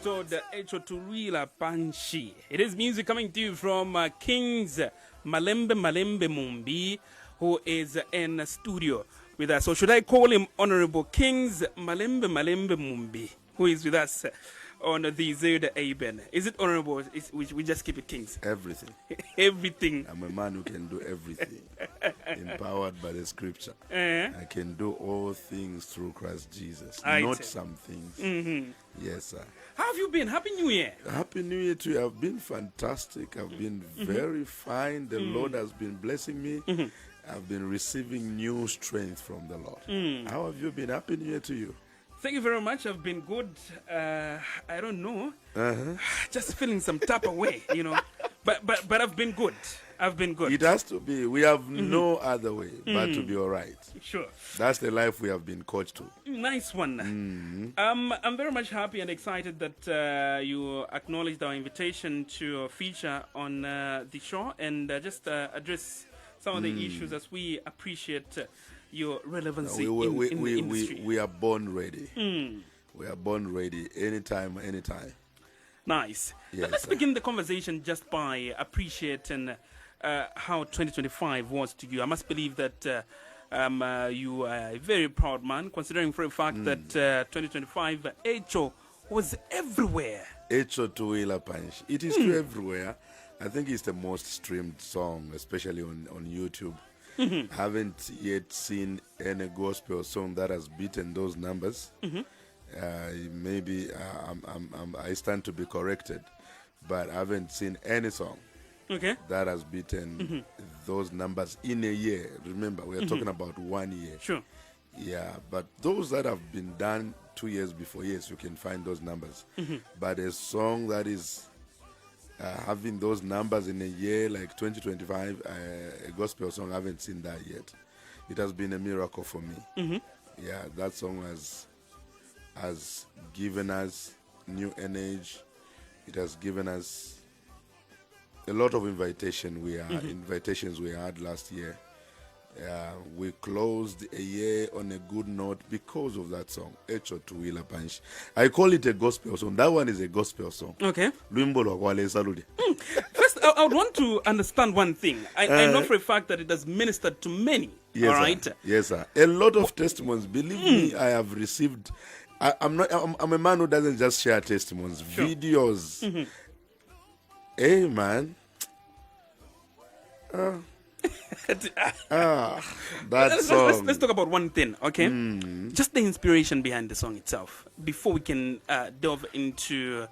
titled Echo Tuwila Panshi. It is music coming to you from Kings Malembe Mumbi, who is in the studio with us. So should I call him Honorable Kings Malembe Mumbi, who is with us on the Zeda Aben? Is it honorable? We just keep it Kings? Everything. Everything. I'm a man who can do everything. Empowered by the scripture. I can do all things through Christ Jesus. Not some things. Yes, sir. How have you been? Happy New Year. Happy New Year to you. I've been fantastic. I've been very fine. The Lord has been blessing me. I've been receiving new strength from the Lord. How have you been? Happy New Year to you. Thank you very much. I've been good. I don't know. Just feeling some type of way, you know. But I've been good. I've been good. It has to be. We have no other way but to be all right. Sure. That's the life we have been coached to. Nice one. I'm very much happy and excited that you acknowledged our invitation to feature on the show and just address some of the issues as we appreciate your relevancy in the industry. We are born ready. We are born ready anytime. Nice. Yes, Let's begin the conversation just by appreciating how 2025 was to you. I must believe that you are a very proud man, considering for a fact that 2025 Echo was everywhere. Echo Tuwila Panshi. It is true everywhere. I think it's the most streamed song, especially on YouTube. I haven't yet seen any gospel song that has beaten those numbers. Maybe I stand to be corrected, but I haven't seen any song that has beaten those numbers in a year. Remember, we are talking about 1 year. Sure. Yeah, but those that have been done 2 years before, yes, you can find those numbers. But a song that is having those numbers in a year like 2025, a gospel song, I haven't seen that yet. It has been a miracle for me. Yeah, that song has given us new energy. It has given us a lot of invitations we had last year. We closed a year on a good note because of that song, Echo Tuwila Panshi. I call it a gospel song. That one is a gospel song. Okay. First, I would want to understand one thing. I know for a fact that it has ministered to many. Yes, all right? Sir. Yes, sir. A lot of testimonies. Believe me, I have received. I'm a man who doesn't just share testimonies. Sure. Videos. Hey, man. That song. Let's talk about one thing, okay? Just the inspiration behind the song itself, before we can delve into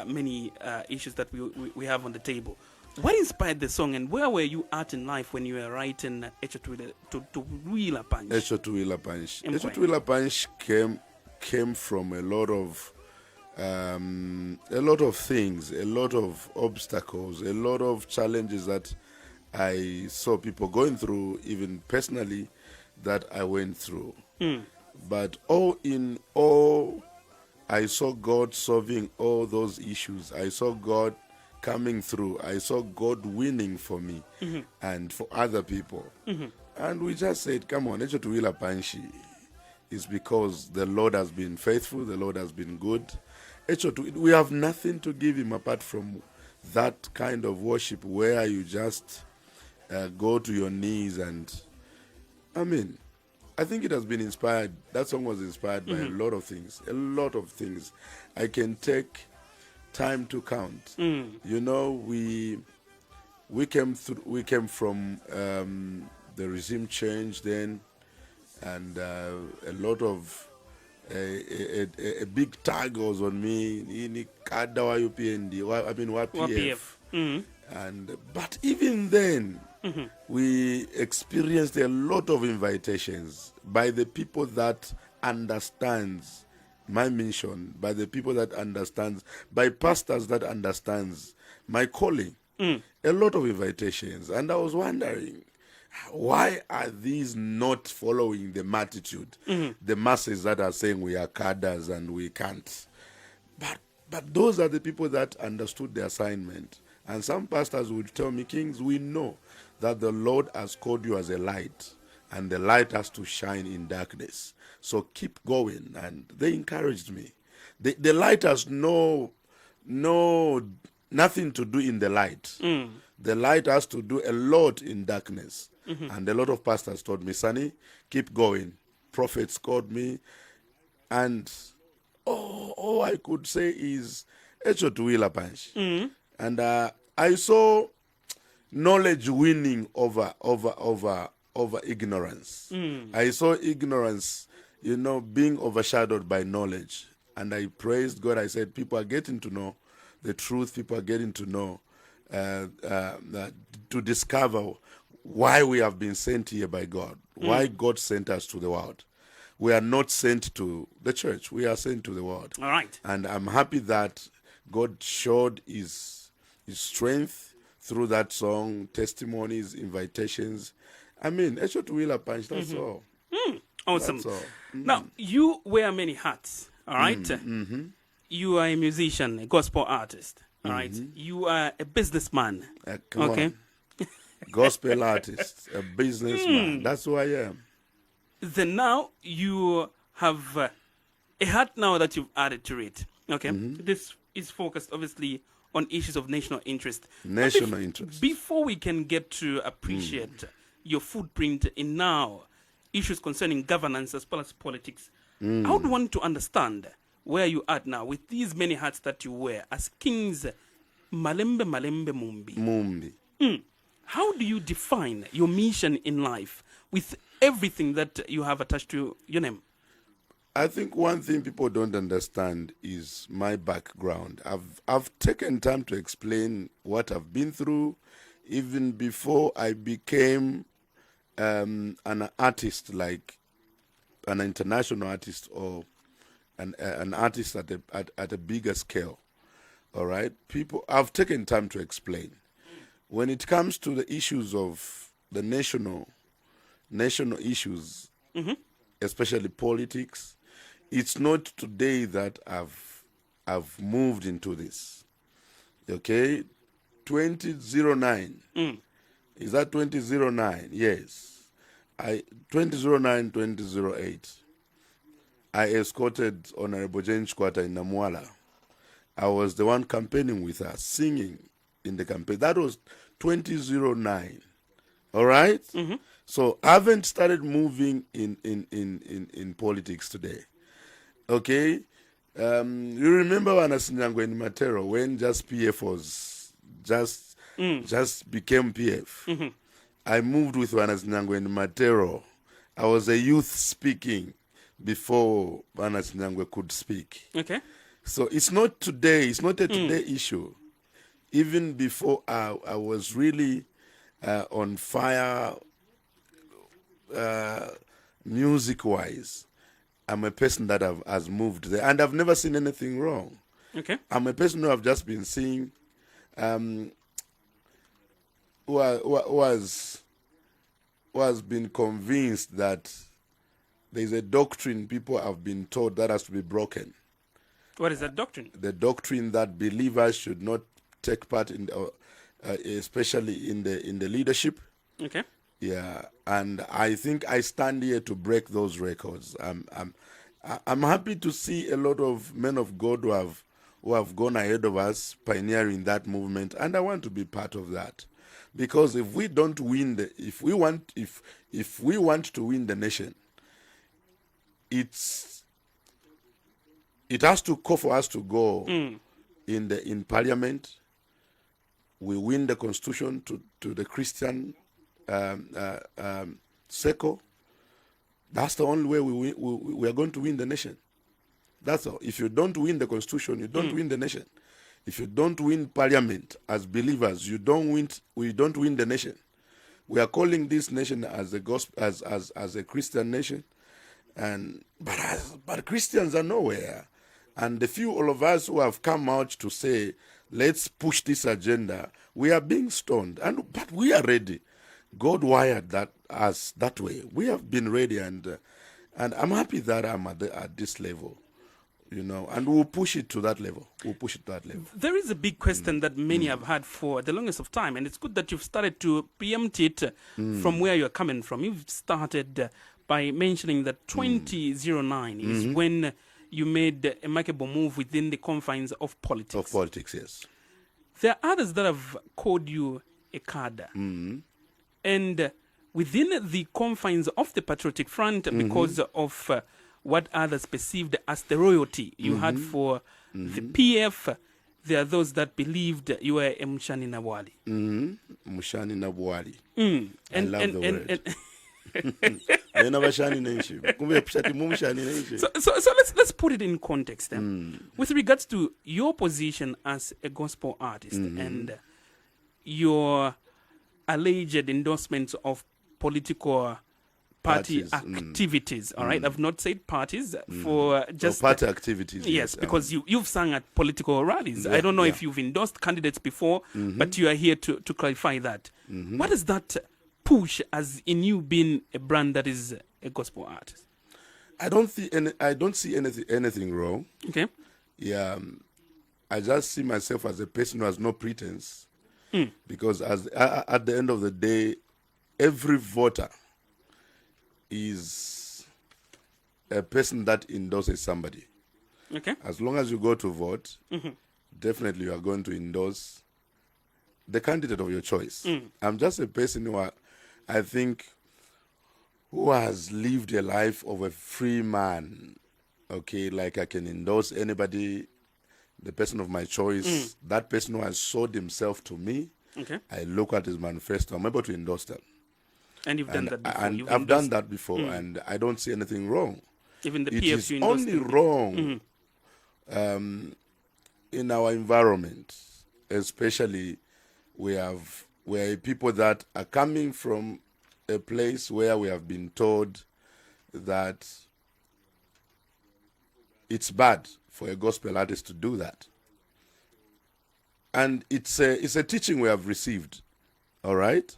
many issues that we have on the table. What inspired the song, and where were you at in life when you were writing Echo Tuwila Panshi? Echo Tuwila Panshi. Echo Tuwila Panshi came from a lot of things, a lot of obstacles, a lot of challenges that I saw people going through, even personally, that I went through. But all in all, I saw God solving all those issues. I saw God coming through. I saw God winning for me and for other people. And we just said, come on, Echo Tuwila Panshi. It's because the Lord has been faithful, the Lord has been good. We have nothing to give him apart from that kind of worship where you just go to your knees. And I think it has been inspired. That song was inspired by a lot of things. I can take time to count. You know, we came from the regime change then, and a lot of a big tag was on me in UPND. YPF. But even then, we experienced a lot of invitations by the people that understands my mission, by the people that understands, by pastors that understands my calling. A lot of invitations. And I was wondering, why are these not following the multitude, the masses that are saying we are cadres and we can't? But those are the people that understood the assignment. And some pastors would tell me, Kings, we know that the Lord has called you as a light, and the light has to shine in darkness. So keep going. And they encouraged me. The light has no nothing to do in the light. The light has to do a lot in darkness. And a lot of pastors told me, Sonny, keep going. Prophets called me. And all I could say is, Echo to Willa Punch. And I saw knowledge winning over ignorance. I saw ignorance, being overshadowed by knowledge. And I praised God. I said, people are getting to know the truth. People are getting to know, to discover why we have been sent here by God, why God sent us to the world. We are not sent to the church. We are sent to the world. All right. And I'm happy that God showed his strength through that song, testimonies, invitations. I mean, a short wheeler punch, that's all. Awesome. That's all. Now, you wear many hats, all right? You are a musician, a gospel artist, all right? You are a businessman, Come okay? on. Gospel artist, a businessman. That's who I am. Then now you have a hat now that you've added to it, okay? This is focused, obviously, on issues of national interest. National interest. Before we can get to appreciate your footprint in now issues concerning governance as well as politics, I would want to understand where you are now with these many hats that you wear as Kings Malembe Mumbi. How do you define your mission in life with everything that you have attached to your name? I think one thing people don't understand is my background. I've taken time to explain what I've been through, even before I became an artist, like an international artist or an artist at a bigger scale. All right, I've taken time to explain. When it comes to the issues of the national issues, especially politics, it's not today that I've moved into this. Okay, 2009. Is that 2009? Yes. 2009, 2008. I escorted Honorable Jane Chikwata in Namwala. I was the one campaigning with her, singing in the campaign. That was 2009. All right? So I haven't started moving in politics today. Okay? You remember when Asinyangwe in Matero, when just PF was just became PF. I moved with Asinyangwe in Matero. I was a youth speaking before Asinyangwe could speak. Okay. So it's not today. It's not a today issue. Even before I was really on fire music-wise, I'm a person that has moved there. And I've never seen anything wrong. Okay. I'm a person who have just been seeing, who has been convinced that there's a doctrine people have been taught that has to be broken. What is that doctrine? The doctrine that believers should not take part in, especially in the leadership. Okay. Yeah, and I think I stand here to break those records. I'm happy to see a lot of men of God who have gone ahead of us, pioneering that movement, and I want to be part of that, because if we don't win if we want to win the nation, it has to call for us to go in Parliament. We win the Constitution to the Christian circle. That's the only way we are going to win the nation. That's all. If you don't win the Constitution, you don't win the nation. If you don't win Parliament as believers, we don't win the nation. We are calling this nation as a gospel, as a Christian nation, but Christians are nowhere. And the few all of us who have come out to say, let's push this agenda, we are being stoned. But we are ready. God wired us that way. We have been ready, and I'm happy that I'm at this level, and we'll push it to that level. There is a big question that many have had for the longest of time, and it's good that you've started to preempt it from where you're coming from. You've started by mentioning that 2009 is when you made a remarkable move within the confines of politics. Of politics, yes. There are others that have called you a cadre. And within the confines of the Patriotic Front, because of what others perceived as the royalty you had for the PF, there are those that believed you were a Mshani Nabwali. Mshani Nabwali. I And, love and, the and, word. So let's put it in context then. With regards to your position as a gospel artist and your alleged endorsements of political party Parties, activities, all right? I've not said parties for just party activities. yes, because you've sung at political rallies. I don't know if you've endorsed candidates before, but you are here to clarify that. What does that push as in you being a brand that is a gospel artist? I don't see anything wrong. Okay. Yeah, I just see myself as a person who has no pretense, because at the end of the day, every voter is a person that endorses somebody. Okay. As long as you go to vote, definitely you are going to endorse the candidate of your choice. I'm just a person who I think who has lived a life of a free man. Okay, like I can endorse anybody, the person of my choice, that person who has sold himself to me. Okay. I look at his manifesto, I'm able to endorse them. And you've done that before. And I've done that before, and I don't see anything wrong. Even the It PF is you endorsed only wrong in our environment, especially where people that are coming from a place where we have been told that it's bad for a gospel artist to do that. And it's a teaching we have received, all right?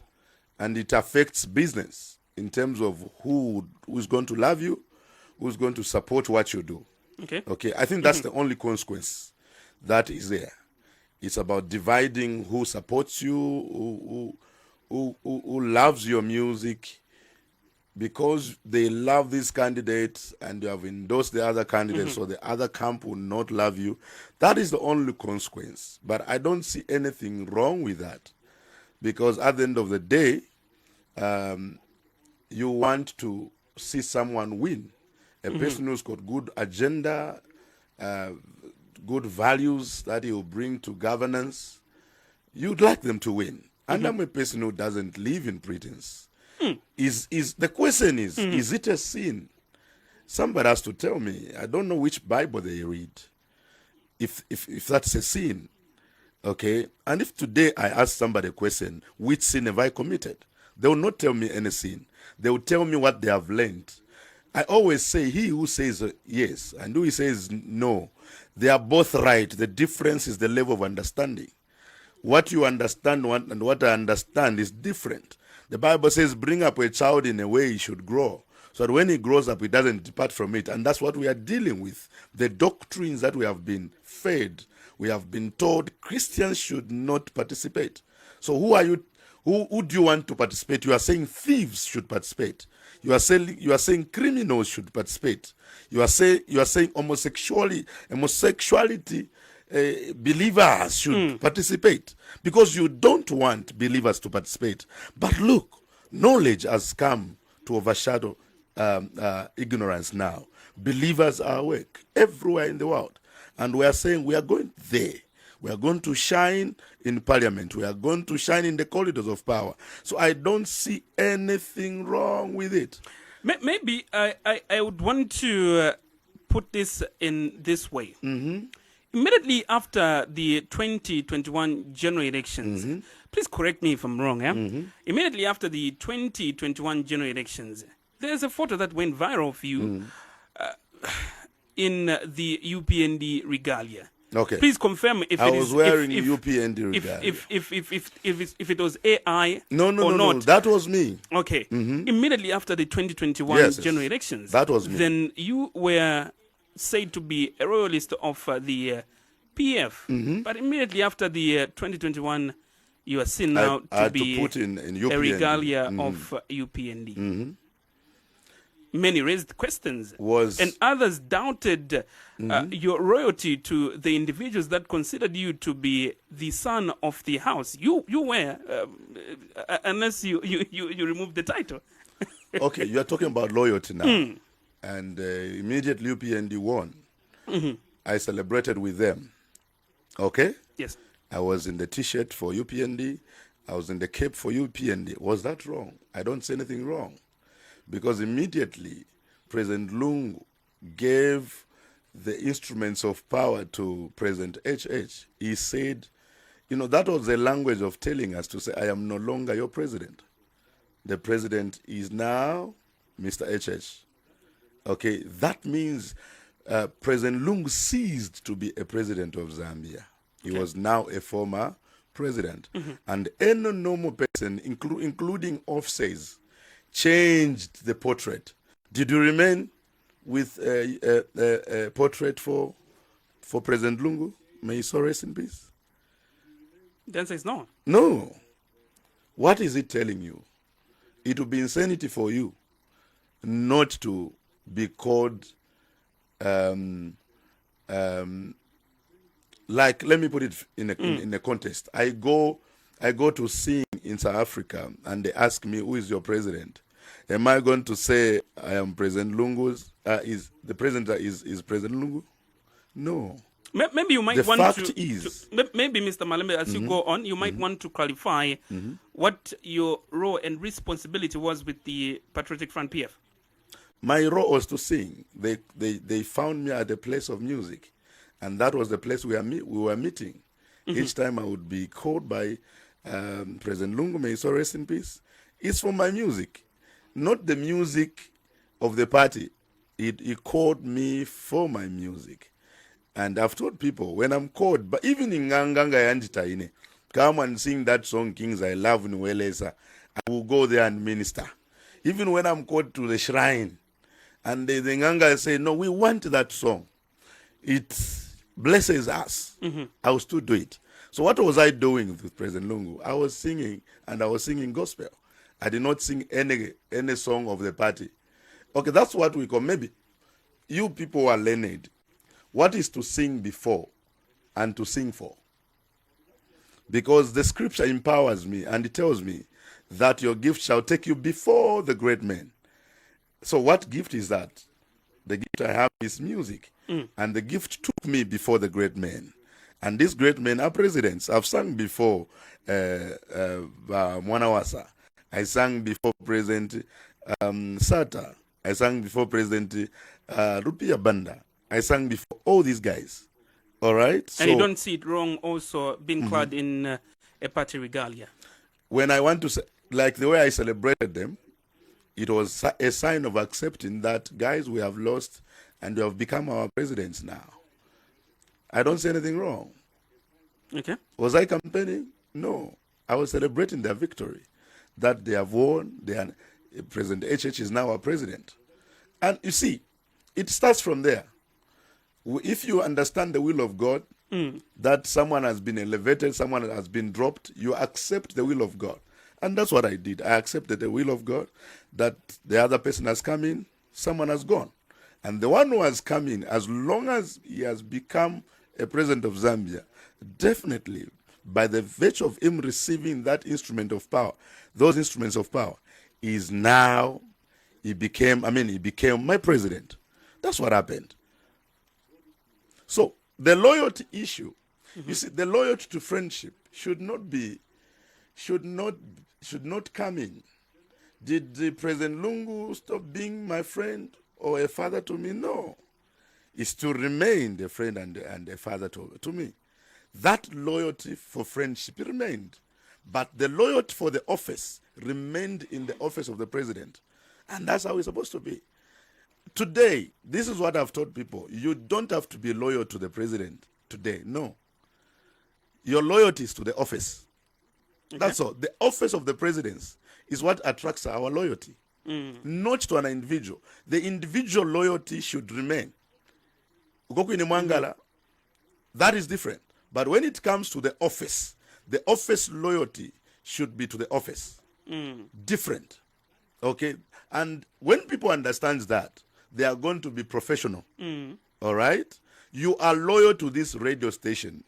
And it affects business in terms of who's going to love you, who's going to support what you do. Okay. Okay, I think that's the only consequence that is there. It's about dividing who supports you, who loves your music, because they love this candidate and you have endorsed the other candidate, so the other camp will not love you. That is the only consequence. But I don't see anything wrong with that, because at the end of the day, you want to see someone win. A person who's got good agenda, good values that he will bring to governance, you'd like them to win. And I'm a person who doesn't live in pretense. The question is it a sin? Somebody has to tell me. I don't know which Bible they read. If that's a sin, okay. And if today I ask somebody a question, which sin have I committed? They will not tell me any sin. They will tell me what they have learned. I always say, he who says yes and who says no, they are both right. The difference is the level of understanding. What you understand and what I understand is different. The Bible says, bring up a child in a way he should grow, so that when he grows up, he doesn't depart from it. And that's what we are dealing with. The doctrines that we have been fed, we have been told Christians should not participate. So who are you? Who do you want to participate? You are saying thieves should participate. You are saying criminals should participate. You are saying homosexuality believers should participate, because you don't want believers to participate. But look, knowledge has come to overshadow ignorance now. Believers are awake everywhere in the world, and we are saying we are going there. We are going to shine in parliament. We are going to shine in the corridors of power. So I don't see anything wrong with it. Maybe I would want to put this in this way. Immediately after the 2021 general elections, please correct me if I'm wrong, yeah? Immediately after the 2021 general elections, there's a photo that went viral of you in the UPND regalia. Okay. Please confirm if I it is was wearing UPND regalia. If it was AI No, not. that was me. Okay. Immediately after the 2021 general elections, that was me. Then you were said to be a royalist of the PF, but immediately after the 2021, you are seen now to be put in UPND. a regalia of UPND. Many raised questions. Was And others doubted your loyalty to the individuals that considered you to be the son of the house. You were, unless you removed the title. okay, you are talking about loyalty now. And immediately UPND won. I celebrated with them. Okay? Yes. I was in the T-shirt for UPND. I was in the cape for UPND. Was that wrong? I don't say anything wrong. Because immediately President Lungu gave the instruments of power to President HH. He said, that was the language of telling us to say, I am no longer your president. The president is now Mr. HH. Okay, that means President Lungu ceased to be a president of Zambia. He was now a former president. And any normal person, including officers, changed the portrait. Did you remain with a portrait for President Lungu? May he so rest in peace? The answer is no. No. What is it telling you? It would be insanity for you not to be called, like, let me put it in a context. I go to sing in South Africa and they ask me, who is your president? Am I going to say I am President Lungu's? Is the president is President Lungu? No. Maybe you might The want fact to, is, maybe Mr. Malembe, as you go on, you might want to clarify what your role and responsibility was with the Patriotic Front PF. my role was to sing. They found me at a place of music, and that was the place we were meeting. Each time I would be called by President Lungu, may he so rest in peace. It's for my music, not the music of the party. He called me for my music. And I've told people, when I'm called, but even in Nganganga Yanjitaine, come and sing that song, Kings I Love in Welesa, I will go there and minister. Even when I'm called to the shrine, and the Nganga say, no, we want that song. It blesses us. I will still do it. So what was I doing with President Lungu? I was singing, and I was singing gospel. I did not sing any song of the party. Okay, that's what we call, maybe you people are learned. What is to sing before and to sing for? Because the scripture empowers me and it tells me that your gift shall take you before the great men. So what gift is that? The gift I have is music. And the gift took me before the great men. And these great men are presidents. I've sung before Mwanawasa. I sang before President Sata. I sang before President Rupia Banda. I sang before all these guys. All right? And you don't see it wrong also being clad in a party regalia? When I want to say, like the way I celebrated them, it was a sign of accepting that, guys, we have lost and you have become our presidents now. I don't say anything wrong. Okay. Was I campaigning? No. I was celebrating their victory, that they have won. President HH is now our president. And you see, it starts from there. If you understand the will of God, that someone has been elevated, someone has been dropped, you accept the will of God. And that's what I did. I accepted the will of God, that the other person has come in, someone has gone. And the one who has come in, as long as he has become a president of Zambia, definitely, by the virtue of him receiving that instrument of power, those instruments of power, is now, he became my president. That's what happened. So the loyalty issue, you see, the loyalty to friendship should not come in. Did the President Lungu stop being my friend or a father to me? No. It's to remain a friend and a father to me. That loyalty for friendship remained. But the loyalty for the office remained in the office of the president. And that's how it's supposed to be. Today, this is what I've told people. You don't have to be loyal to the president today. No. Your loyalty is to the office. Okay. That's all. The office of the president is what attracts our loyalty, not to an individual. The individual loyalty should remain. That is different. But when it comes to the office loyalty should be to the office. Different. Okay, and when people understand that, they are going to be professional. All right, you are loyal to this radio station.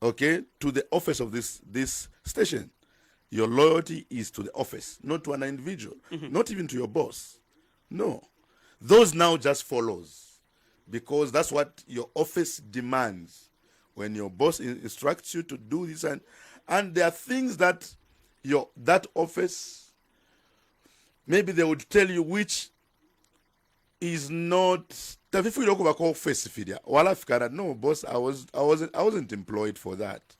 Okay, to the office of this station. Your loyalty is to the office, not to an individual, not even to your boss. No, those now just follows, because that's what your office demands. When your boss instructs you to do this, and there are things that that office, maybe they would tell you which is not. If you look back office, no boss, I wasn't employed for that.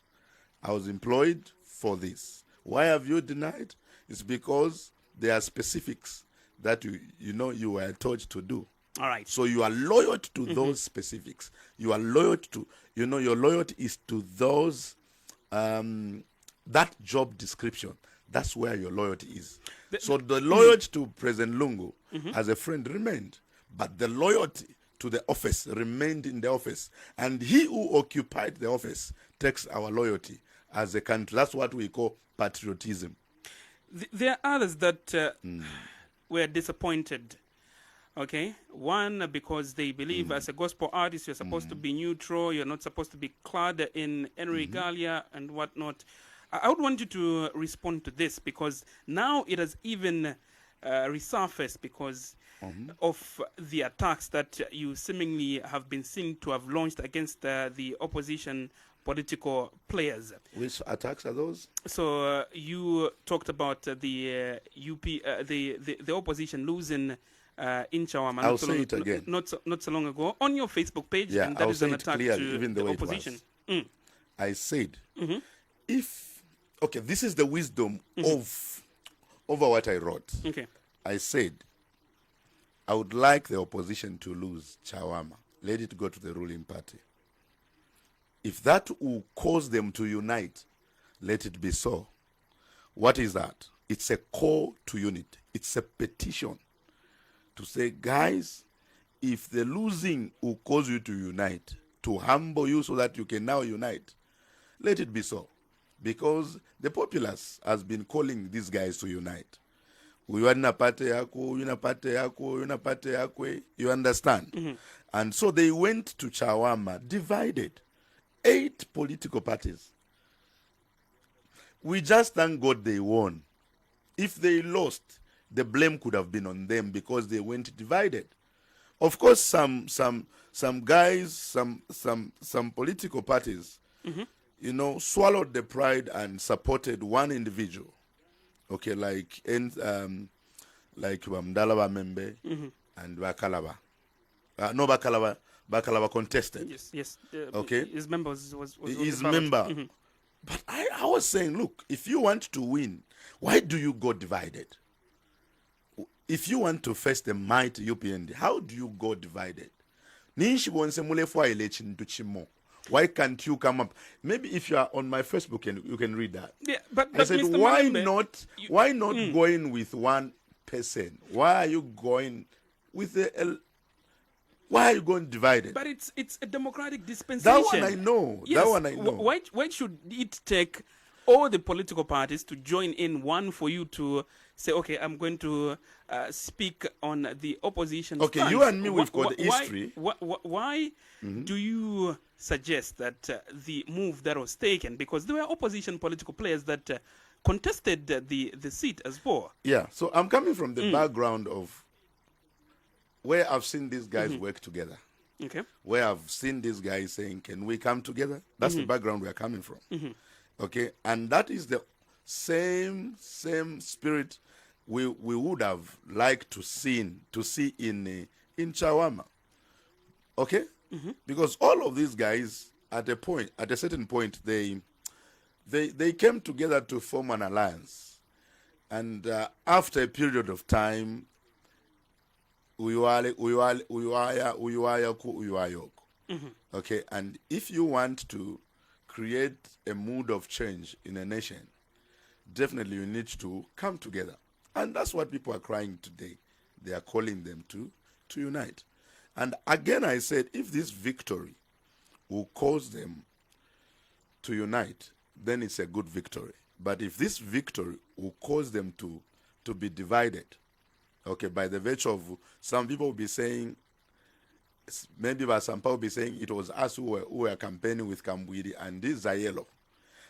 I was employed for this. Why have you denied? It's because there are specifics that you were told to do. All right. So you are loyal to those specifics. You are loyal to, your loyalty is to those, that job description. That's where your loyalty is. So the loyalty to President Lungu as a friend remained, but the loyalty to the office remained in the office. And he who occupied the office takes our loyalty as a country. That's what we call patriotism. There are others that were disappointed. Okay, one, because they believe as a gospel artist you're supposed to be neutral, you're not supposed to be clad in regalia and whatnot. I would want you to respond to this, because now it has even resurfaced because of the attacks that you seemingly have been seen to have launched against the opposition political players. Which attacks are those? So you talked about the opposition losing in Chawama. I'll say it again. Not so long ago on your Facebook page, Yeah, and that I'll is say an it attack clearly, to even the the way it opposition. was. I said, this is the wisdom of over what I wrote. Okay. I said, I would like the opposition to lose Chawama. Let it go to the ruling party. If that will cause them to unite, let it be so. What is that? It's a call to unity. It's a petition to say, guys, if the losing will cause you to unite, to humble you so that you can now unite, let it be so. Because the populace has been calling these guys to unite. You understand? And so they went to Chawama, divided. 8 political parties. We just thank God they won. If they lost, the blame could have been on them because they went divided. Of course, some guys, some political parties, swallowed the pride and supported one individual. Okay, like Mdala Malembe and Bakalaba. No, Bakalaba contested. Yes. Okay. His member was his member. But I was saying, look, if you want to win, why do you go divided? If you want to face the mighty UPND, how do you go divided? Why can't you come up? Maybe if you are on my Facebook, you can read that. Yeah, but I said, Mr. why Malembe, why not going with one person? Why are you going with why are you going divided? But it's a democratic dispensation. That one I know. Yes. That one I know. Why should it take all the political parties to join in one for you to say, okay, I'm going to speak on the opposition Okay, stance? You and me, we've got the history. Why do you suggest that the move that was taken, because there were opposition political players that contested the seat as well? Yeah, so I'm coming from the background of where I've seen these guys work together. Okay. Where I've seen these guys saying, can we come together? That's the background we're coming from. Okay, and that is the same spirit we would have liked to see in Chawama. Okay? Because all of these guys at a certain point they came together to form an alliance. And after a period of time, okay, and if you want to create a mood of change in a nation, definitely you need to come together. And that's what people are crying today. They are calling them to unite. And again, I said, if this victory will cause them to unite, then it's a good victory. But if this victory will cause them to be divided, Okay, by the virtue of some people will be saying, maybe by some people will be saying it was us who were campaigning with Kambwiri and this Zayelo.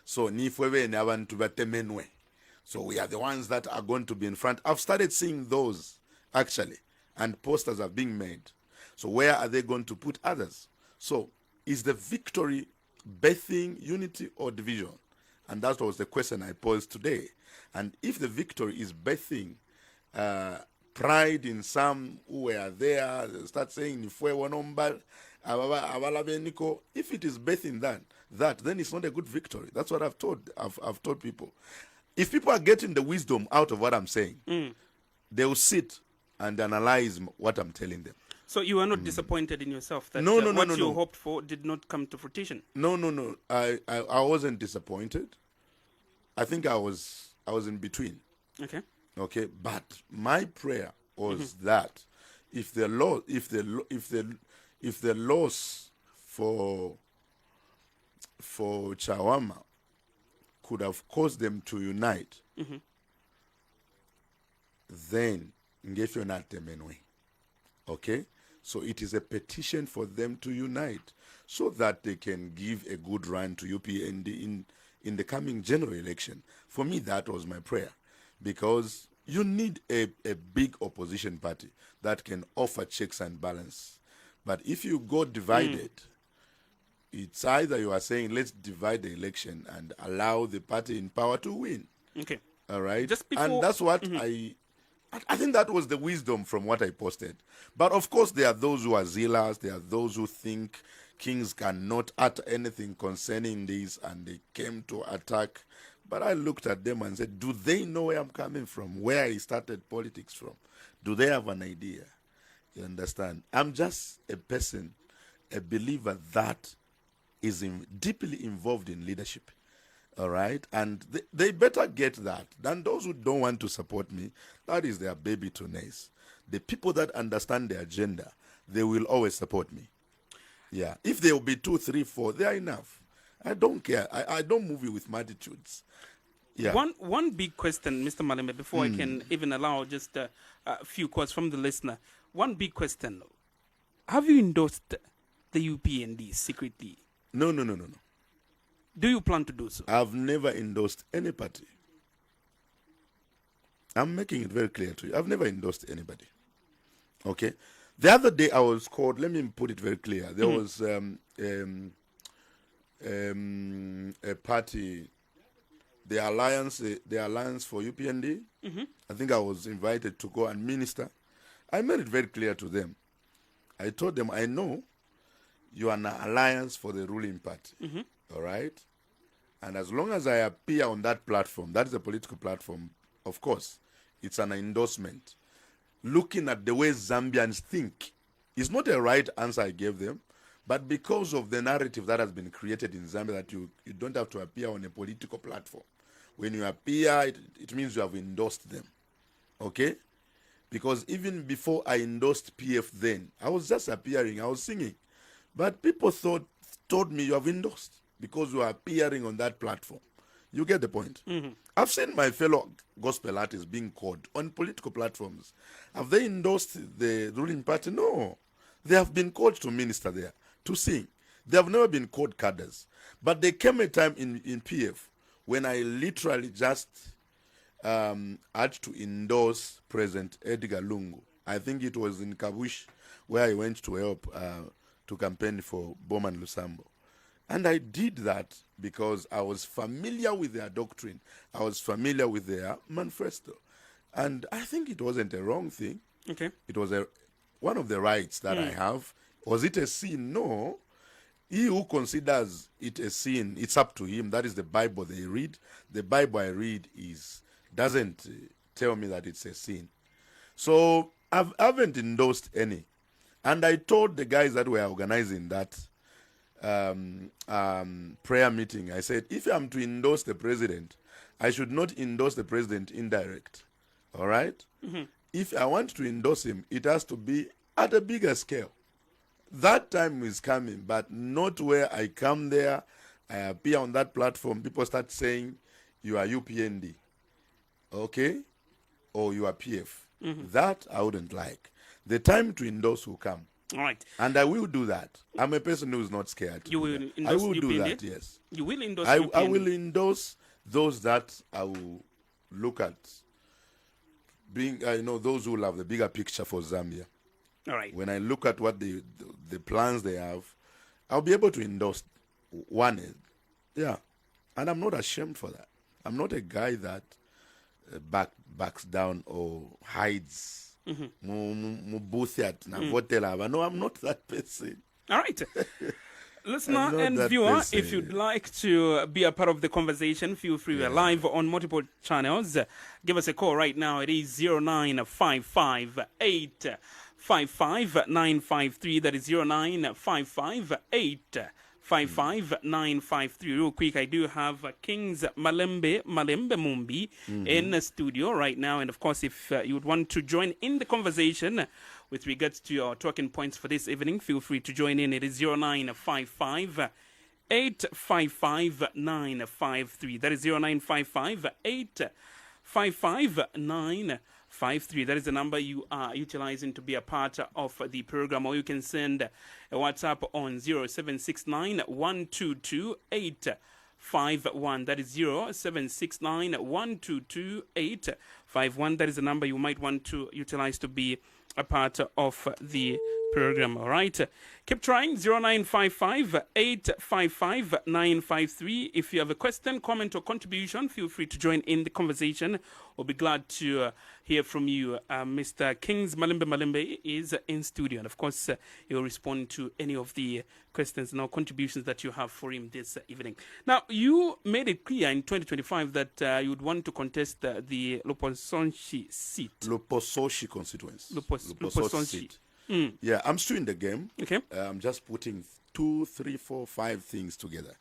So nifwewe ni abantu batemenwe. So we are the ones that are going to be in front. I've started seeing those actually, and posters are being made. So where are they going to put others? So is the victory birthing unity or division? And that was the question I posed today. And if the victory is birthing pride in some who were there, start saying if it is birthing that, then it's not a good victory. That's what I've told people. If people are getting the wisdom out of what I'm saying, they will sit and analyze what I'm telling them. So you were not disappointed in yourself that No, what you hoped for did not come to fruition? No. I wasn't disappointed. I think I was in between. Okay. But my prayer was that if the loss for Chawama could have caused them to unite, then ngefyo na temenwe. Okay? So it is a petition for them to unite so that they can give a good run to UPND in the coming general election. For me, that was my prayer, because you need a big opposition party that can offer checks and balance. But if you go divided, it's either you are saying, let's divide the election and allow the party in power to win. Okay. All right? Just before, and that's what I think that was the wisdom from what I posted. But of course, there are those who are zealous. There are those who think Kings cannot utter anything concerning this, and they came to attack. But I looked at them and said, do they know where I'm coming from, where I started politics from? Do they have an idea? You understand? I'm just a person, a believer that is deeply involved in leadership. All right? And they better get that than those who don't want to support me. That is their baby to nurse. The people that understand the agenda, they will always support me. Yeah. If there will be 2, 3, 4, they are enough. I don't care. I don't move you with multitudes. Yeah. One big question, Mr. Malembe, before I can even allow just a few quotes from the listener. One big question. Have you endorsed the UPND secretly? No. Do you plan to do so? I've never endorsed any party. I'm making it very clear to you. I've never endorsed anybody. Okay? The other day I was called, let me put it very clear. There was a party, the Alliance for UPND. I think I was invited to go and minister. I made it very clear to them. I told them, I know you are an alliance for the ruling party. All right? And as long as I appear on that platform, that is a political platform, of course, it's an endorsement. Looking at the way Zambians think is not a right answer I gave them, but because of the narrative that has been created in Zambia that you don't have to appear on a political platform. When you appear, it means you have endorsed them. Okay? Because even before I endorsed PF then, I was just appearing, I was singing. But people told me you have endorsed because you are appearing on that platform. You get the point? I've seen my fellow gospel artists being called on political platforms. Have they endorsed the ruling party? No. They have been called to minister there, to sing. They have never been called cadres. But there came a time in PF when I literally just had to endorse President Edgar Lungu. I think it was in Kabush where I went to help to campaign for Bowman Lusambo. And I did that because I was familiar with their doctrine. I was familiar with their manifesto. And I think it wasn't a wrong thing. Okay. It was one of the rights that I have. Was it a sin? No. He who considers it a sin, it's up to him. That is the Bible they read. The Bible I read doesn't tell me that it's a sin. So I haven't endorsed any. And I told the guys that were organizing that prayer meeting, I said, if I'm to endorse the president, I should not endorse the president indirect. All right? If I want to endorse him, it has to be at a bigger scale. That time is coming, but not where I come there, I appear on that platform, people start saying, you are UPND, okay? Or you are PF. That I wouldn't like. The time to endorse will come. All right. And I will do that. I'm a person who's not scared. You will I endorse will do UPND? that, yes. You will endorse I UPND? will endorse those that I will look at being, those who will have the bigger picture for Zambia. All right. When I look at what the plans they have, I'll be able to endorse one. Yeah. And I'm not ashamed for that. I'm not a guy that backs down or hides. No, I'm not that person. All right. Listener and viewer, if you'd like to be a part of the conversation, feel free. We're live on multiple channels. Give us a call right now. It is 0955 855 953. That is 0955 855 953. Real quick, I do have Kings Malembe Mumbi in the studio right now. And of course, if you would want to join in the conversation with regards to your talking points for this evening, feel free to join in. It is 0955 855 953. That is 0955 855 953. That is the number you are utilizing to be a part of the program. Or you can send a WhatsApp on 0769 122 851. That is 0769 122 851. That is the number you might want to utilize to be a part of the program. All right. Keep trying. 0955 855 953. If you have a question, comment, or contribution, feel free to join in the conversation. We'll be glad to hear from you. Mr. Kings Malembe is in studio, and of course, he will respond to any of the questions and or contributions that you have for him this evening. Now, you made it clear in 2025 that you would want to contest the Luposonshi seat. Lupososhi constituency. Luposonshi seat. Yeah, I'm still in the game. Okay. I'm just putting 2, 3, 4, 5 things together.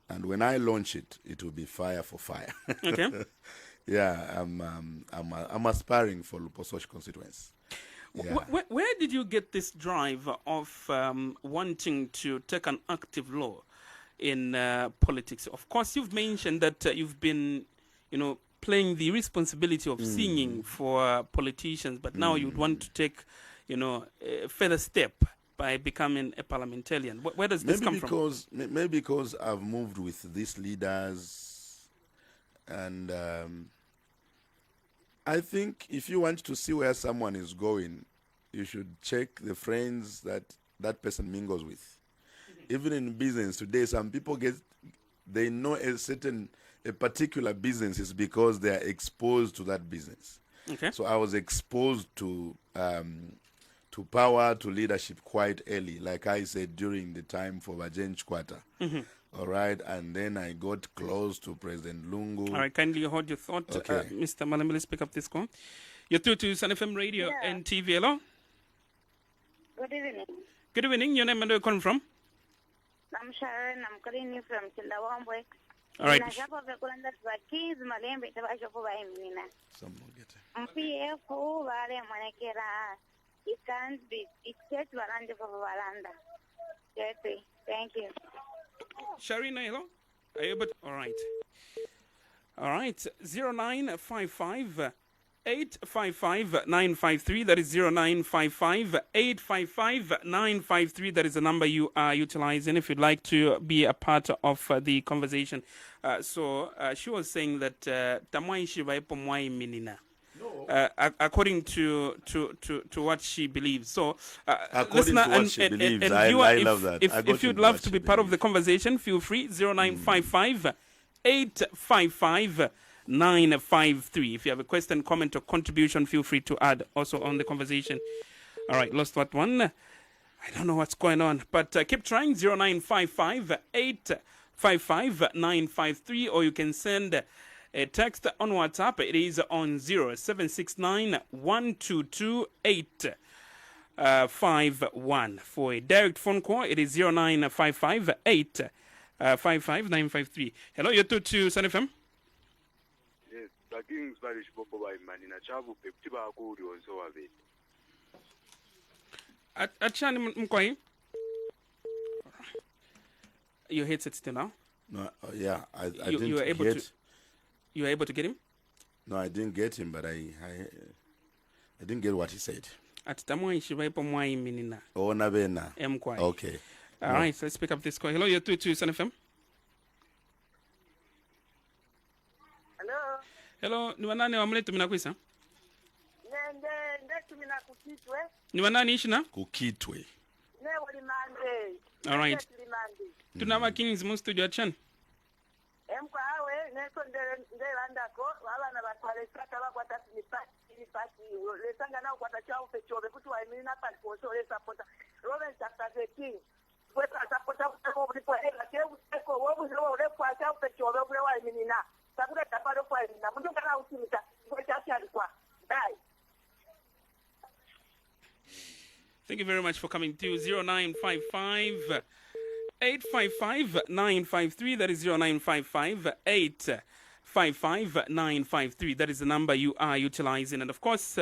And when I launch it, it will be fire for fire. Okay. Yeah, I'm aspiring for Lupososhi constituency. Yeah. Where did you get this drive of wanting to take an active role in politics? Of course, you've mentioned that you've been, playing the responsibility of singing for politicians, but now you'd want to take, a further step by becoming a parliamentarian. Where does this come from? Maybe because I've moved with these leaders, and I think if you want to see where someone is going, you should check the friends that person mingles with. Even in business today, some people they know a particular business is because they are exposed to that business. Okay. So I was exposed to power, to leadership quite early, like I said, during the time for Vajench Kwata. All right, and then I got close to President Lungu. All right, kindly hold your thought. Okay. Mr. Malembe, let's pick up this call. You're through to Sun FM Radio and TV. Hello? Good evening. Good evening. Your name and where you calling from? I'm Sharon. I'm calling you from Chindawambwe. All right. Kings Malembe tabashofu baimina. Some will get it. MPF vale manekera. It can't be. It's just varanda for varanda. Thank you. Sharina, hello? Are you able to? All right. All right. 0955 855 953. That is 0955 855 953. That is the number you are utilizing if you'd like to be a part of the conversation. So she was saying that Tamwai Shiva Pomwai Minina. According to what she believes. So, listener and viewer, I love that. If you'd love to be part of the conversation, feel free. 0955 855 953. If you have a question, comment, or contribution, feel free to add also on the conversation. All right, lost that one. I don't know what's going on, but keep trying. 0955 855 953, or you can send a text on WhatsApp. It is on 0769 122 851. For a direct phone call, it is 0955 855 953. Hello, you're through to Sun FM. Yes, the Kings Malembe by Manina Chabu Peptiba Kuri on so of it. Achani Mkwai. Your headset still now? No, yeah, I You didn't were able get. to. You were able to get him? No, I didn't get him, but I I didn't get what he said. Atitamwa ishivaipo mwai minina. Oh, nabena. Mkwai. Okay. All right, so let's pick up this call. Hello, you're through to Sun FM. Hello. Hello, ni wanani wa mletu minakwisa? Nde tumina kukitwe. Ni wanani ishina? Kukitwe. Ne wali mande. All right. Tunama Kings mu studio chan. Emko awe neso nde landako abana batwale saka bakwata pati lesanga na kwata chao fechobe kutu aimina pali koso le sapota Robert Takaze King kweta sapota ko blipo ela ke useko wobu lo le kwa chao fechobe bule wa iminina sabule taparo kwa iminina mundu kana usimita kwa chao kwa dai. Thank you very much for coming to 0955 855 953. That is 0955 855 953. That is the number you are utilizing. And of course,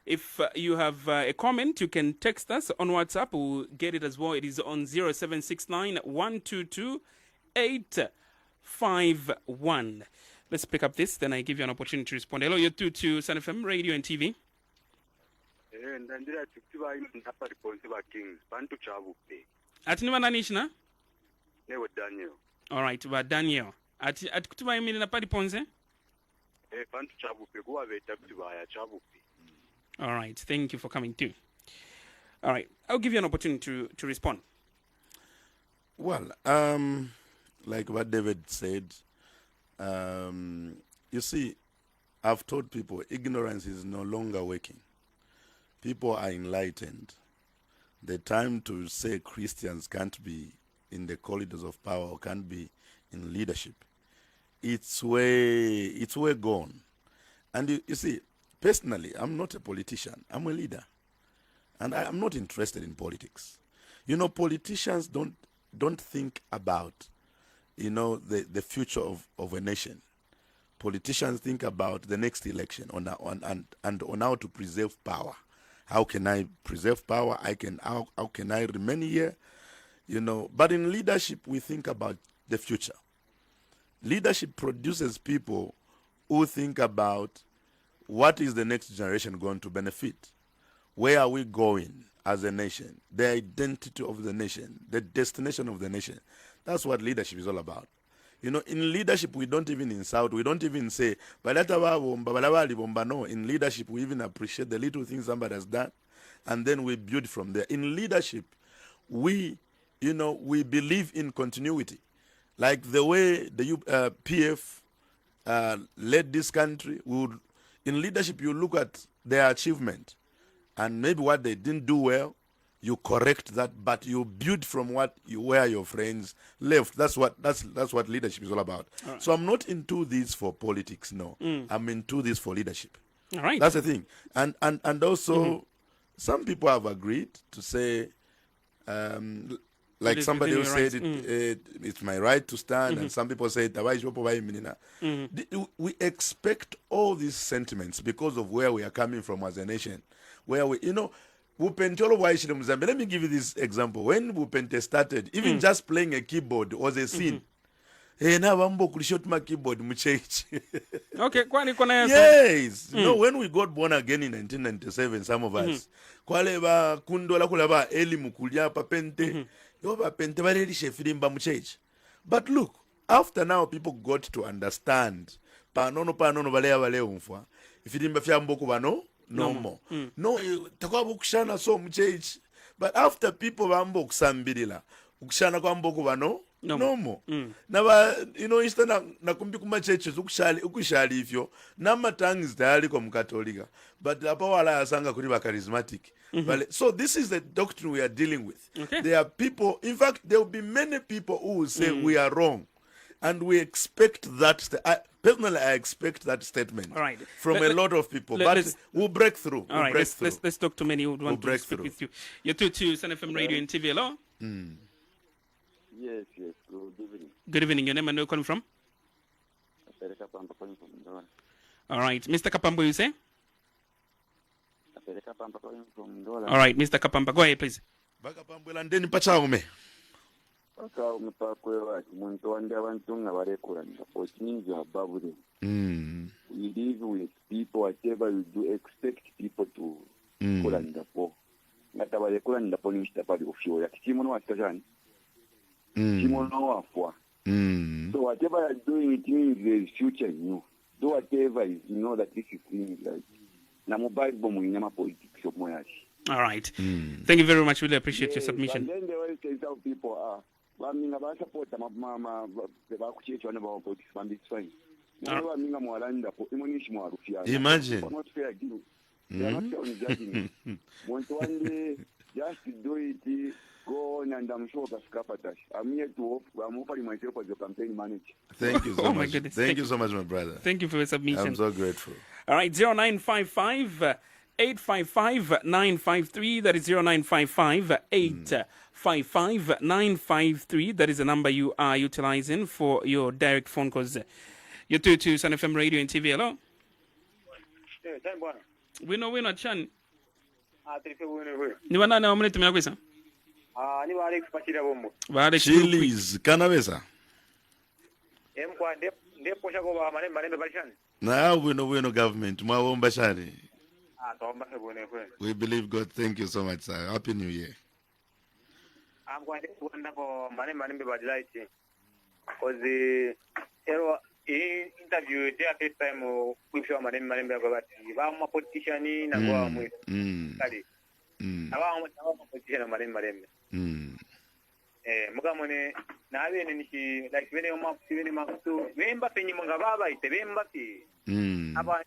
if you have a comment, you can text us on WhatsApp. We'll get it as well. It is on 0769 122 851. Let's pick up this, then I give you an opportunity to respond. Hello, you're through to Sun FM Radio and TV. Ndandira tiktiva indapa response ba Kings bantu chabupe. Ati ni wanani ishina? Newe Daniel. All right, ba Daniel. Ati kutuba yimi na padi ponze? Bantu chabupe kuwa beta kutiva ya chabupe. All right, thank you for coming too. All right, I'll give you an opportunity to respond. Well, like what David said, you see, I've told people ignorance is no longer working. People are enlightened. The time to say Christians can't be in the corridors of power or can't be in leadership, it's way gone. And you see, personally, I'm not a politician. I'm a leader. And I'm not interested in politics. You know, politicians don't think about, you know, the future of a nation. Politicians think about the next election on how to preserve power. How can I preserve power? How can I remain here? You know, but in leadership, we think about the future. Leadership produces people who think about what is the next generation going to benefit? Where are we going as a nation? The identity of the nation, the destination of the nation. That's what leadership is all about. You know, in leadership, we don't even insult. We don't even say, no. In leadership, we even appreciate the little things somebody has done, and then we build from there. In leadership, we believe in continuity. Like the way the PF led this country, in leadership, you look at their achievement, and maybe what they didn't do well, you correct that, but you build from where your friends left. That's what leadership is all about. All right. So I'm not into this for politics, no. I'm into this for leadership. All right. That's the thing. And also, some people have agreed to say, like somebody who said it's my right to stand, and some people say we expect all these sentiments because of where we are coming from as a nation, where we, you know, UPND. Let me give you this example. When UPND started, even just playing a keyboard was a sin. Now my keyboard Okay, yes. No, when we got born again in 1997, some of us, but look, after now people got to understand no more. No, takwabukshana so mchechi. But after people bambo kusambirila, ukshana kwa mboko bano no more. Naba, you know, instead na kumbi kuma churches ukushali ifyo, nama tongues tayari kwa mkatolika. But apa wala asanga kuri ba charismatic. So this is the doctrine we are dealing with. Okay. There are people, in fact, there will be many people who will say we are wrong. And we expect that. Personally, I expect that statement from a lot of people. But we'll break through. All right, let's talk to many who want to speak with you. You're to Sun FM Radio and TV. Hello? Yes. Good evening. Good evening. Your name and where you're calling from? All right. Mr. Kapambo, you say? All right, Mr. Kapamba, go ahead, please. We live with people, whatever you do, expect people to kulandapo ngatabale kulandapo nimstapali ofyo ya kimono watajani kimono wafwa so whatever you're doing it means there is future in you. Do whatever is, you know that this is things like na mobile bomb in politics of moyashi. All right. Thank you very much. Really appreciate your submission. And then the way say how people are. Well, I mean about support mama the bakuchecho and about politics and it's fine. No, I mean mwalanda po imonishi mwarufia. Imagine. Not fair deal. They are not only judging. Want one day just do it. Go on, and I'm sure that's Kapatash. I'm here to hope. I'm offering myself as a campaign manager. Thank you so Oh, much. my goodness. Thank you so much, my brother. Thank you for your submission. I'm so grateful. All right, 0955 855 953. That is 0955 855 953. That is the number you are utilizing for your direct phone calls. You're through to Sun FM Radio and TV. Hello? Wino Chan. Ni wana na omule tumia kwesa? Ni wa Alex Pachira bombo. Chili's kanabesa. Kwa ndepo shako ba Malembe balishani. Na wino government mwawomba shari. Tomba sebone kwe. We believe God. Thank you so much, sir. Happy New Year. Kwa ndepo kwenda ko Malembe badilaiti. Cause ero interview there first time kwisho Malembe kwa bati. Ba ma politician na kwa mwe. Kali. Aba ma politician Malembe. Mugamone na abene nishi like bene maksu bemba penyi munga baba ite bemba ki aba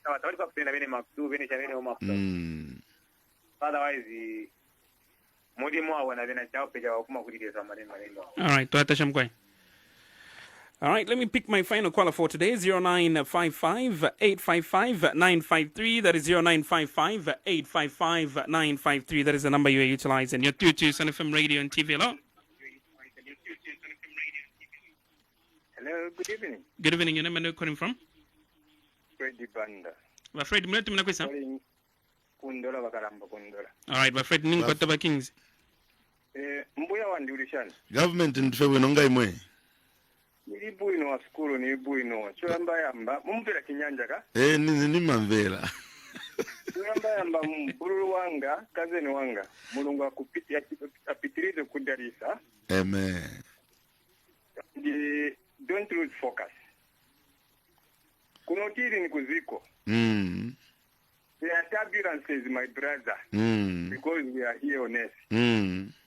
tawali kwa kutenda bene maksu bene cha bene maksu otherwise mudi mwa wana bene chao peja wakuma kuliteza Malembe. All right, tuatasha mkwai. All right, let me pick my final caller for today, 0955 855 953. That is 0955 855 953. That is the number you are utilizing. You're through to Sun FM Radio and TV. Hello? Hello, good evening. Good evening. Your name and where you calling from? Freddy Banda. Fred, mletu mna kwesa? Kundola bakaramba kundola. All right, Fred, ningu kwa taba Kings. Mbuya wandulishani. Government ndife winonga imwe. Nilibu ino wa skulu nilibu ino. Chulamba yamba. Mumpira kinyanja ka? Ni mamvela. Chulamba yamba mbululu wanga, kazeni wanga. Mulungu apitirize kudarisa. Amen. Don't lose focus. Kunotiri ni kuziko. There are turbulences, my brother. Because we are here on earth.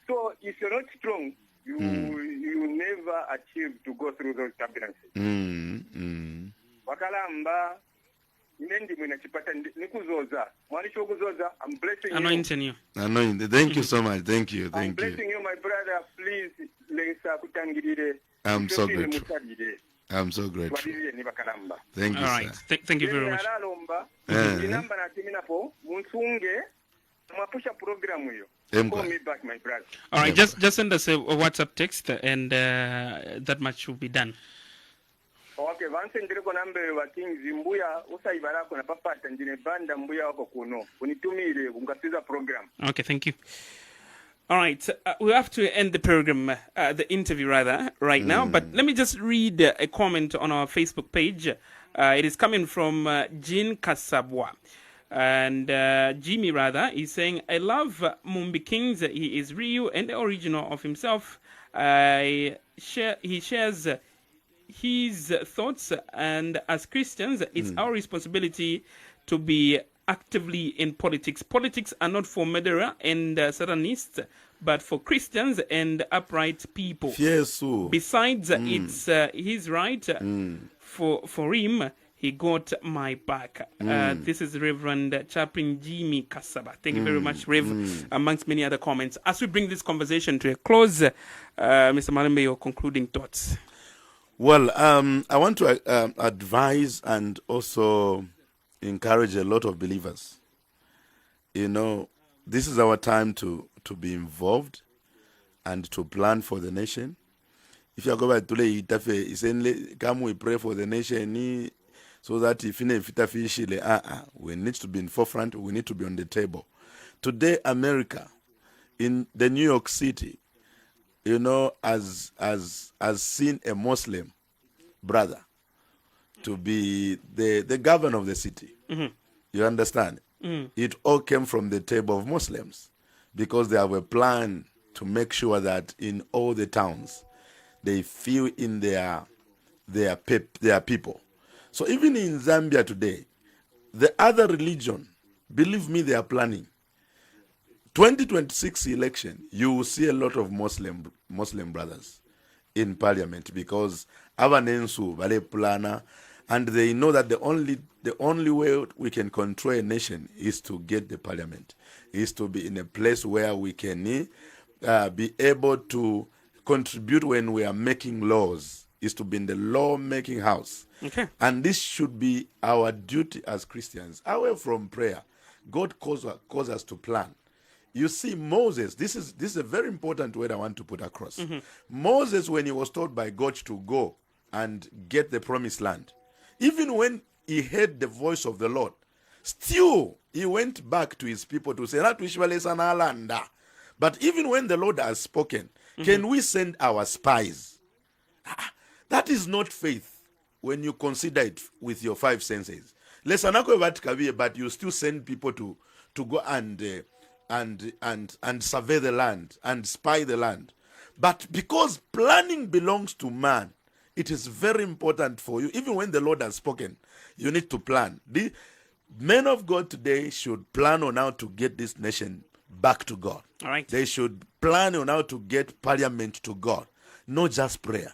So if you're not strong, you never achieve to go through those turbulences. Wakalamba inendi mwina chipata nikuzoza. Mwanisho kuzoza, I'm blessing Anointing you. Anointing. Thank you so much. Thank you. I'm blessing you, my brother. Please, lensa kutangirire. I'm so grateful. I'm so grateful. Thank you, all right. Sir. Thank you very much. Call me back, my brother. All right, just send us a WhatsApp text and that much will be done. Okay, once ndiko number wa Kings mbuya usaibara kuna papata ndine banda mbuya wako kuno. Unitumire ungasiza program. Okay, thank you. All right, we have to end the program, the interview rather, right now. But let me just read a comment on our Facebook page. It is coming from Jean Kasabwa. And Jimmy rather is saying, I love Mumbi Kings. He is real and original of himself. He shares his thoughts. And as Christians, it's our responsibility to be actively in politics. Politics are not for murderer and Satanists, but for Christians and upright people. Yes, besides, it's his right. For him, he got my back. This is Reverend Chaplain Jimmy Kasaba. Thank you very much, Rev, amongst many other comments. As we bring this conversation to a close, Mr. Malembe, your concluding thoughts. Well, I want to advise and also encourage a lot of believers. You know, this is our time to be involved and to plan for the nation. If you go back to the come we pray for the nation so that if we need to be in forefront, we need to be on the table. Today, America, in the New York City, you know, has seen a Muslim brother to be the governor of the city. You understand? It all came from the table of Muslims, because they have a plan to make sure that in all the towns they fill in their people. So even in Zambia today, the other religion, believe me, they are planning. 2026 election, you will see a lot of Muslim brothers in parliament, because Abanensu Vale Plana, and they know that the only way we can control a nation is to get the parliament, is to be in a place where we can be able to contribute when we are making laws, is to be in the law-making house. Okay. And this should be our duty as Christians. Away from prayer, God calls us to plan. You see, Moses, this is a very important word I want to put across. Moses, when he was told by God to go and get the promised land, even when he heard the voice of the Lord, still he went back to his people to say, but even when the Lord has spoken, can we send our spies? That is not faith when you consider it with your five senses. But you still send people to go and survey the land and spy the land. But because planning belongs to man, it is very important for you. Even when the Lord has spoken, you need to plan. The men of God today should plan on how to get this nation back to God. All right. They should plan on how to get parliament to God, not just prayer.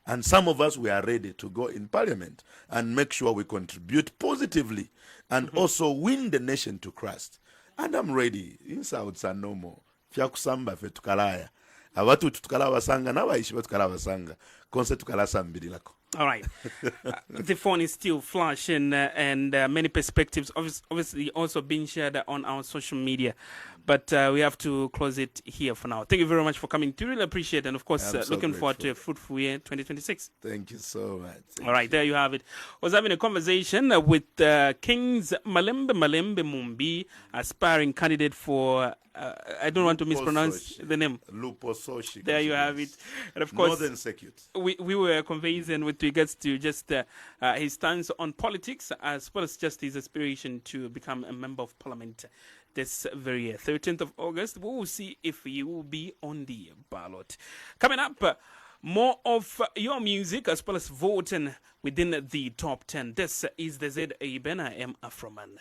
And some of us, we are ready to go in parliament and make sure we contribute positively and also win the nation to Christ. And I'm ready. In South no more. Fyakusamba fe tukalaya. Abatu tukala wasanga na waishi tukala wasanga. Konse tukala sambiri lako. All right. The phone is still flashing and many perspectives obviously also being shared on our social media. But we have to close it here for now. Thank you very much for coming to. Really appreciate it. And of course, looking forward to a fruitful year 2026. Thank you so much. All right, there you have it. I was having a conversation with Kings Malembe Mumbi, aspiring candidate for, I don't want to mispronounce the name. Lupososhi. There you have it. And of course, Northern Circuit. We were conversing with regards to just his stance on politics, as well as just his aspiration to become a member of parliament this very year. 13th of August, we will see if you will be on the ballot. Coming up, more of your music as well as voting within the top 10. This is the ZA Ben. I am Afroman.